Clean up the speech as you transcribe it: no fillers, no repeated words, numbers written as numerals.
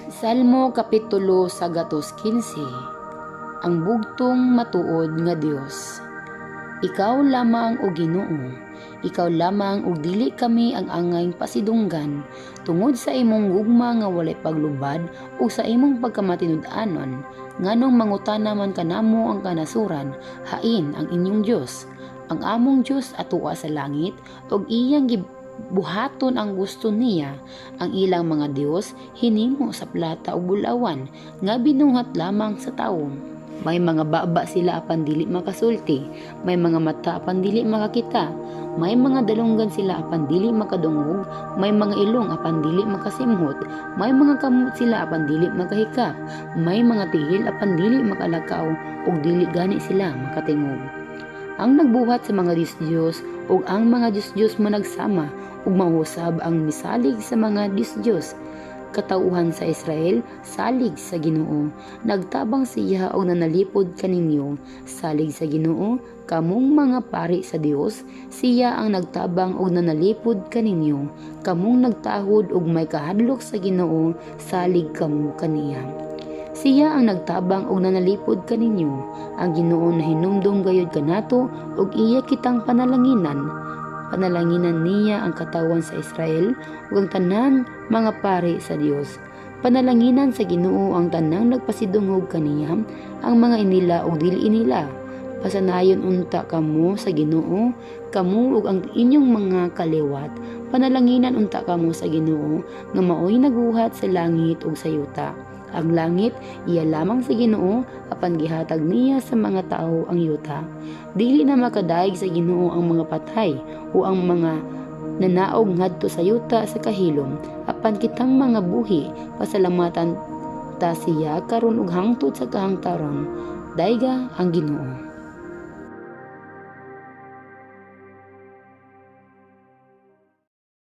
Salmo Kapitulo 115. Ang bugtong matuod nga Dios. Ikaw lamang o Ginoo, ikaw lamang o dili kami ang angay pasidunggan, tungod sa imong gugma nga walay paglubad o sa imong pagkamatinud-anon, nganong mangutana man kanamo ang kanasuran, hain ang inyong Dios. Ang among Dios atuwa sa langit, og iyang buhaton ang gusto niya. Ang ilang mga Dios hinimo sa plata o bulawan, nga binuhat lamang sa tawo. May mga baba sila apan dili makasulti, may mga mata apan dili makakita, may mga dalunggan sila apan dili makadungog, may mga ilong apan dili makasimhot, may mga kamot sila apan dili makahikap, may mga tihil apan dili makalakaw, ug dili gani sila makatingog. Ang nagbuhat sa mga Diyos ug ang mga Diyos managsama, ug mahusab ang misalig sa mga Diyos. Katauhan sa Israel, salig sa Ginoo. Nagtabang siya og nanalipod kaninyo, salig sa Ginoo. Kamong mga pari sa Dios, siya ang nagtabang og nanalipod kaninyo. Kamong nagtahod og may kahadlok sa Ginoo, salig kamo kaniya. Siya ang nagtabang og nanalipod kaninyo. Ang Ginoo na hinumdum gayud kanato, og iya kitang panalanginan. Panalanginan niya ang katawan sa Israel ug ang tanan mga pari sa Dios. Panalanginan sa Ginoo ang tanang nagpasidungog kaniya, ang mga inila ug dili inila. Pasanayon unta kamo sa Ginoo, kamo ug ang inyong mga kaliwat. Panalanginan unta kamo sa Ginoo nga maoy nagbuhat sa langit ug sa yuta. Ang langit iya lamang sa Ginoo, apan gihatag niya sa mga tao ang yuta. Dili na makadaig sa Ginoo ang mga patay o ang mga nanaog ngadto sa yuta sa kahilom. Apan kitang mga buhi, pasalamatan ta siya karon ug hangtod sa kahangtaron. Dayga ang Ginoo.